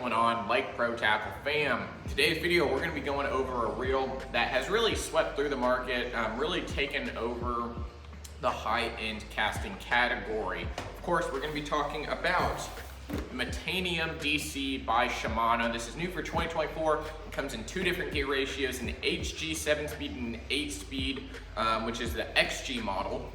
going on, Like Pro Tackle fam? Today's video, we're going to be going over a reel that has really swept through the market, really taken over the high-end casting category. Of course, we're going to be talking about Metanium DC by Shimano. This is new for 2024. It comes in two different gear ratios, an HG 7-speed and an 8-speed, which is the XG model.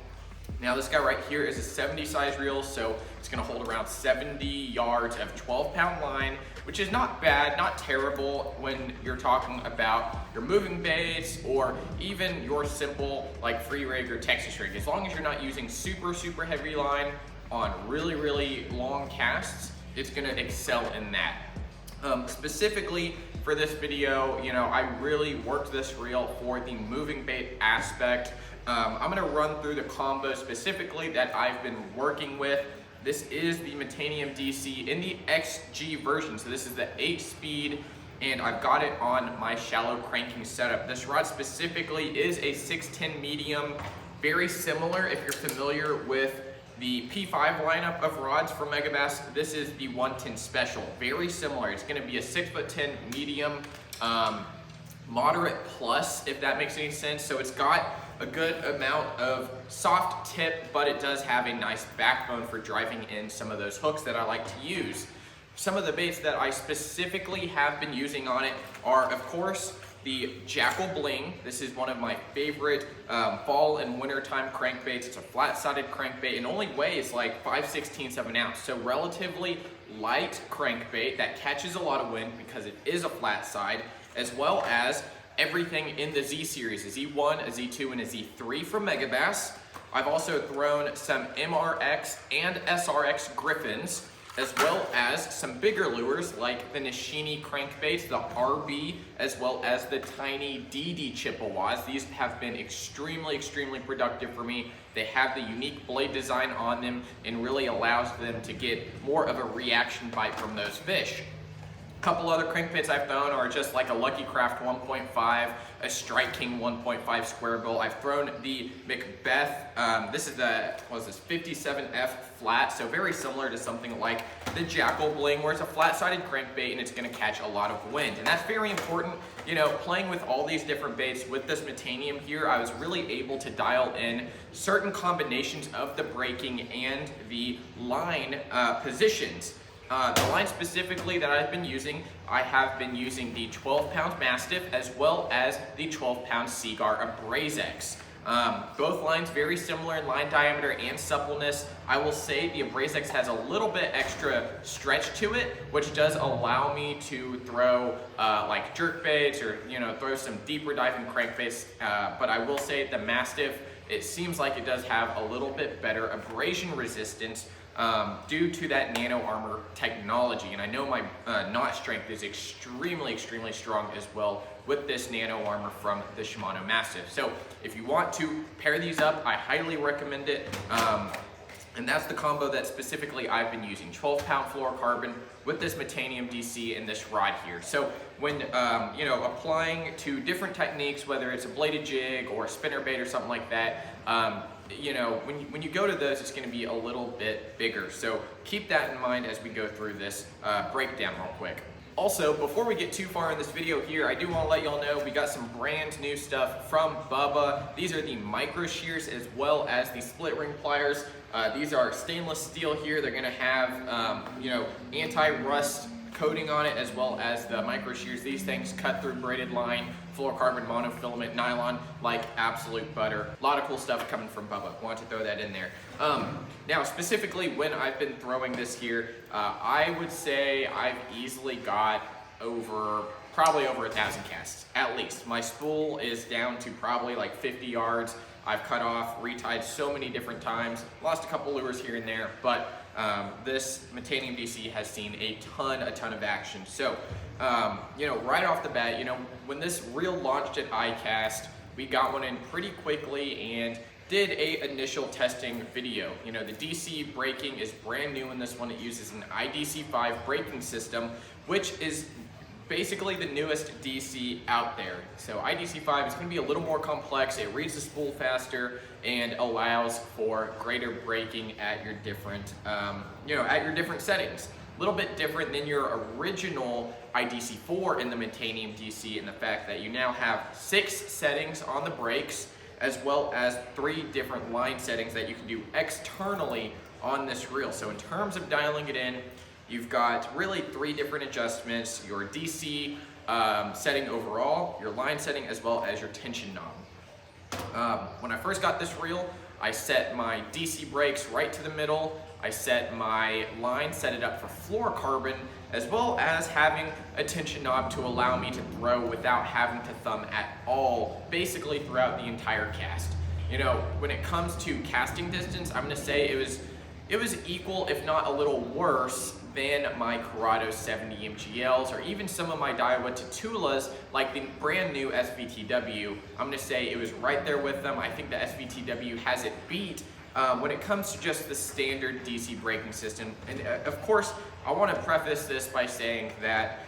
Now this guy right here is a 70 size reel, so it's gonna hold around 70 yards of 12-pound line, which is not bad, not terrible when you're talking about your moving baits or even your simple like free rig or Texas rig. As long as you're not using super heavy line on really long casts, it's gonna excel in that. Specifically for this video, I really worked this reel for the moving bait aspect. I'm gonna run through the combo specifically that I've been working with. This is the Metanium DC in the XG version. So this is the 8-speed, and I've got it on my shallow cranking setup. This rod specifically is a 610 medium, very similar if you're familiar with the P5 lineup of rods from Megabass. This is the 110 Special, very similar. It's gonna be a 6'10" medium, moderate plus, if that makes any sense. So it's got a good amount of soft tip, but it does have a nice backbone for driving in some of those hooks that I like to use. Some of the baits that I specifically have been using on it are, of course, the Jackal Bling. This is one of my favorite fall and wintertime crankbaits. It's a flat-sided crankbait and only weighs like 5/16 of an ounce. So relatively light crankbait that catches a lot of wind because it is a flat side, as well as everything in the Z series, a Z1, a Z2, and a Z3 from Megabass. I've also thrown some MRX and SRX Griffins, as well as some bigger lures like the Nishini crankbaits, the RB, as well as the tiny DD Chippewas. These have been extremely productive for me. They have the unique blade design on them and really allows them to get more of a reaction bite from those fish. Couple other crankbaits I've thrown are just like a Lucky Craft 1.5, a Strike King 1.5 square bill. I've thrown the Macbeth, this is the, 57F flat, so very similar to something like the Jackal Bling, where it's a flat-sided crankbait and it's gonna catch a lot of wind. And that's very important, playing with all these different baits with this Metanium here, I was really able to dial in certain combinations of the braking and the line positions. The line specifically that I've been using, I have been using the 12-pound Mastiff as well as the 12-pound Seaguar Abrazex. Both lines very similar in line diameter and suppleness. I will say the Abrazex has a little bit extra stretch to it, which does allow me to throw like jerk baits or throw some deeper diving crankbaits. But I will say the Mastiff, it seems like it does have a little bit better abrasion resistance due to that nano armor technology. And I know my knot strength is extremely strong as well with this nano armor from the Shimano Mastiff. So if you want to pair these up, I highly recommend it. And that's the combo that specifically I've been using, 12-pound fluorocarbon with this Metanium DC and this rod here. So when applying to different techniques, whether it's a bladed jig or a spinnerbait or something like that, when you go to those, it's gonna be a little bit bigger. So keep that in mind as we go through this breakdown real quick. Also, before we get too far in this video here, I do want to let y'all know we got some brand new stuff from Bubba. These are the micro shears as well as the split ring pliers. These are stainless steel here. They're gonna have anti-rust coating on it as well as the micro shears. These things cut through braided line, fluorocarbon, monofilament, nylon like absolute butter. A lot of cool stuff coming from Bubba. Want to throw that in there. Now specifically when I've been throwing this here, I would say I've easily got probably over 1,000 casts, at least. My spool is down to probably like 50 yards. I've cut off, retied so many different times, lost a couple lures here and there, but this Metanium DC has seen a ton of action. So, right off the bat, when this reel launched at iCast, we got one in pretty quickly and did a initial testing video. The DC braking is brand new in this one. It uses an IDC5 braking system, which is basically the newest DC out there. So IDC5 is going to be a little more complex. It reads the spool faster and allows for greater braking at your different, at your different settings. A little bit different than your original IDC4 in the Metanium DC, in the fact that you now have 6 settings on the brakes, as well as 3 different line settings that you can do externally on this reel. So in terms of dialing it in, you've got really 3 different adjustments: your DC setting overall, your line setting, as well as your tension knob. When I first got this reel, I set my DC brakes right to the middle. I set my line, set it up for fluorocarbon, as well as having a tension knob to allow me to throw without having to thumb at all, basically throughout the entire cast. You know, when it comes to casting distance, I'm gonna say it was equal, if not a little worse, than my Corrado 70 MGLs, or even some of my Daiwa Tatulas, like the brand new SVTW. I'm gonna say it was right there with them. I think the SVTW has it beat when it comes to just the standard DC braking system. And of course, I wanna preface this by saying that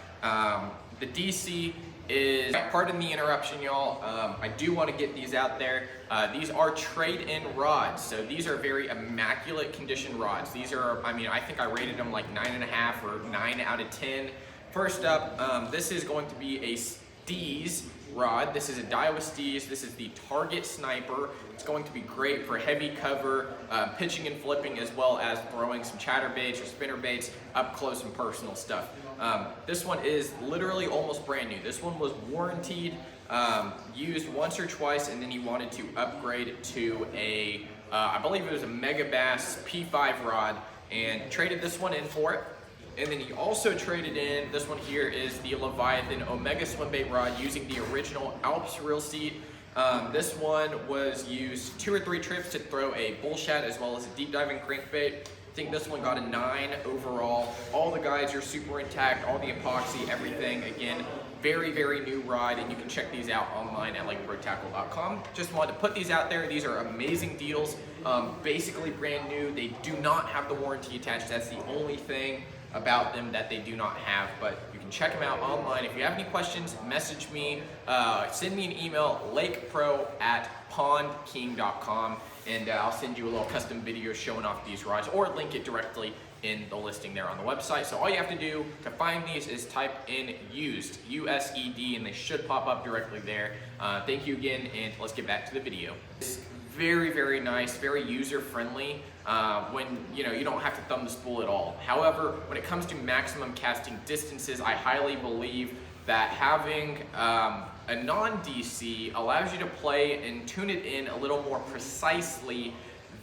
the DC is, pardon the interruption, y'all. I do want to get these out there. These are trade-in rods, so these are very immaculate condition rods. These are, I mean, I think I rated them like 9.5 or 9 out of 10. First up, this is going to be a Steez rod. This is a Daiwa Steez. This is the Target Sniper. It's going to be great for heavy cover, pitching and flipping, as well as throwing some chatterbaits or spinnerbaits, up close and personal stuff. This one is literally almost brand new. This one was warranted, used once or twice, and then he wanted to upgrade to a, I believe it was a Megabass P5 rod, and traded this one in for it. And then he also traded in, this one here is the Leviathan Omega Swimbait rod using the original Alps reel seat. This one was used 2 or 3 trips to throw a bull shad as well as a deep diving crankbait. I think this one got a 9 overall. All the guides are super intact, all the epoxy, everything. Again, very, very new rod, and you can check these out online at lakeroadtackle.com. Just wanted to put these out there. These are amazing deals, basically brand new. They do not have the warranty attached. That's the only thing about them that they do not have, but you can check them out online. If you have any questions, message me, send me an email, lakepro@pondking.com, and I'll send you a little custom video showing off these rods, or link it directly in the listing there on the website. So all you have to do to find these is type in used, USED, and they should pop up directly there. Thank you again, and let's get back to the video. Very, very nice, very user-friendly when you don't have to thumb the spool at all. However, when it comes to maximum casting distances, I highly believe that having a non-DC allows you to play and tune it in a little more precisely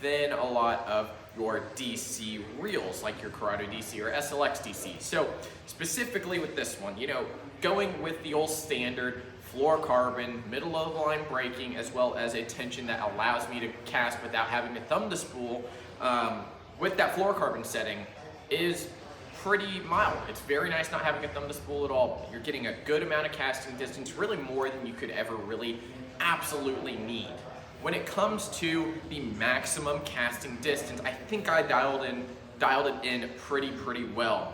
than a lot of your DC reels, like your Corrado DC or SLX DC. So specifically with this one, going with the old standard fluorocarbon, middle of the line braking, as well as a tension that allows me to cast without having to thumb the spool, with that fluorocarbon setting is pretty mild. It's very nice not having to thumb the spool at all. You're getting a good amount of casting distance, really more than you could ever really absolutely need. When it comes to the maximum casting distance, I think I dialed it in pretty well.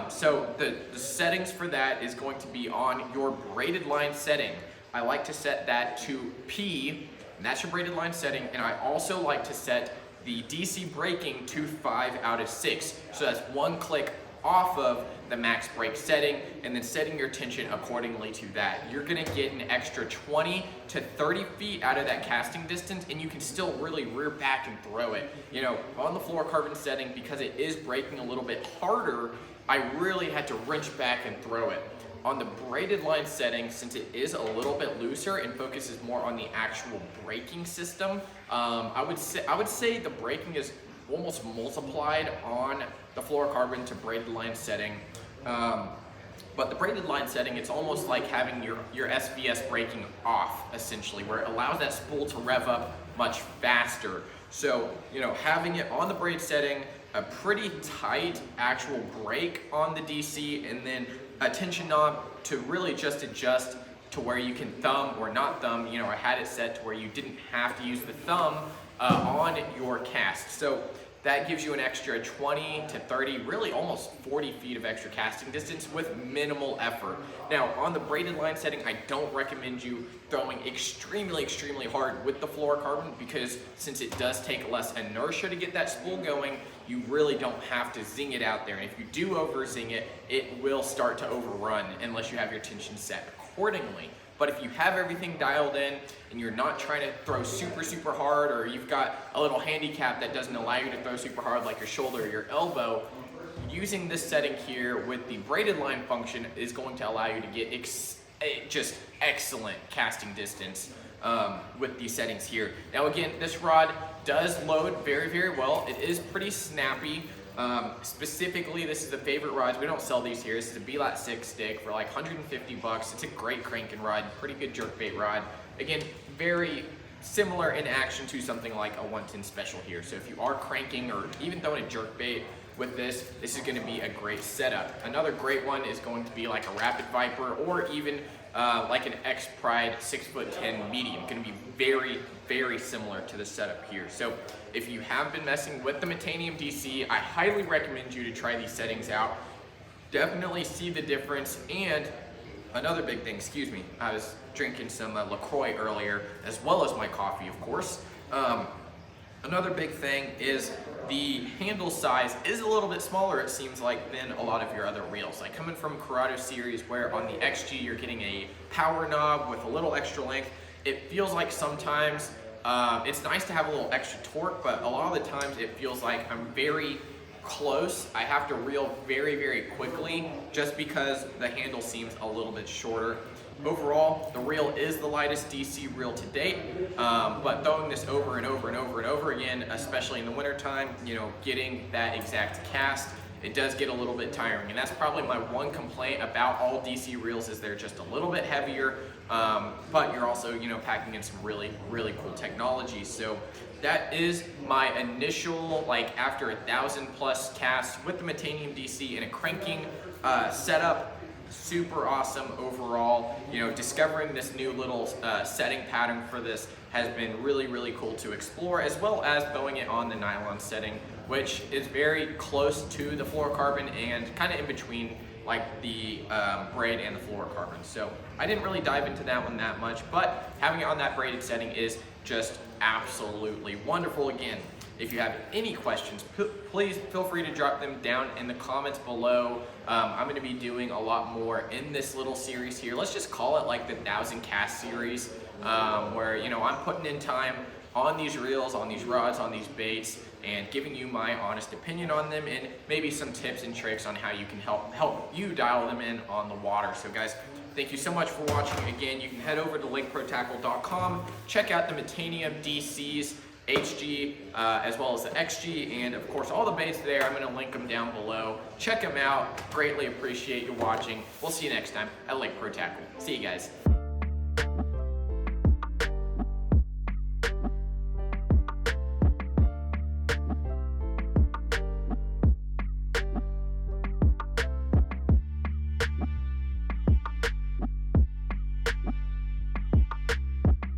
So the settings for that is going to be on your braided line setting. I like to set that to P, and that's your braided line setting, and I also like to set the DC braking to 5 out of 6. So that's 1 click off of the max brake setting, and then setting your tension accordingly to that. You're gonna get an extra 20 to 30 feet out of that casting distance, and you can still really rear back and throw it. On the fluorocarbon setting, because it is braking a little bit harder, I really had to wrench back and throw it. On the braided line setting, since it is a little bit looser and focuses more on the actual braking system, I would say the braking is almost multiplied on the fluorocarbon to braided line setting. But the braided line setting, it's almost like having your SVS braking off, essentially, where it allows that spool to rev up much faster. So, having it on the braid setting, a pretty tight actual brake on the DC, and then a tension knob to really just adjust to where you can thumb or not thumb. I had it set to where you didn't have to use the thumb on your cast. So that gives you an extra 20 to 30, really almost 40 feet of extra casting distance with minimal effort. Now, on the braided line setting, I don't recommend you throwing extremely hard with the fluorocarbon, because since it does take less inertia to get that spool going, you really don't have to zing it out there. And if you do over zing it, it will start to overrun unless you have your tension set accordingly. But if you have everything dialed in and you're not trying to throw super hard, or you've got a little handicap that doesn't allow you to throw super hard like your shoulder or your elbow, using this setting here with the braided line function is going to allow you to get just excellent casting distance with these settings here. Now again, this rod does load very well. It is pretty snappy. Specifically, this is the favorite rods. We don't sell these here. This is a B-Lat 6 stick for like 150 bucks. It's a great cranking rod, pretty good jerkbait rod. Again, very similar in action to something like a 110 Special here. So if you are cranking or even throwing a jerkbait with this is going to be a great setup. Another great one is going to be like a Rapid Viper, or even like an X-Pride 6'10" medium. Going to be very similar to the setup here. So if you have been messing with the Metanium DC, I highly recommend you to try these settings out. Definitely see the difference. And another big thing, excuse me, I was drinking some LaCroix earlier, as well as my coffee, of course. Another big thing is the handle size is a little bit smaller, it seems like, than a lot of your other reels. Like coming from Corrado series, where on the XG you're getting a power knob with a little extra length, it feels like sometimes it's nice to have a little extra torque, but a lot of the times it feels like I'm very close. I have to reel very quickly just because the handle seems a little bit shorter. Overall, the reel is the lightest DC reel to date, but throwing this over and over again, especially in the winter time, you know, getting that exact cast, it does get a little bit tiring. And that's probably my one complaint about all DC reels, is they're just a little bit heavier, but you're also, you know, packing in some really cool technology. So that is my initial, like, after 1,000+ casts with the Metanium DC in a cranking setup. Super awesome overall. You know, discovering this new little setting pattern for this has been really cool to explore, as well as throwing it on the nylon setting, which is very close to the fluorocarbon and kind of in between like the braid and the fluorocarbon. So I didn't really dive into that one that much, but having it on that braided setting is just absolutely wonderful. Again, if you have any questions, please feel free to drop them down in the comments below. I'm going to be doing a lot more in this little series here. Let's just call it like the 1,000 cast series, where, you know, I'm putting in time on these reels, on these rods, on these baits, and giving you my honest opinion on them, and maybe some tips and tricks on how you can help you dial them in on the water. So guys, thank you so much for watching. Again, you can head over to lakeprotackle.com, check out the Metanium DCs, HG, as well as the XG, and of course all the baits there. I'm going to link them down below. Check them out. Greatly appreciate you watching. We'll see you next time at Lake Pro Tackle. See you guys.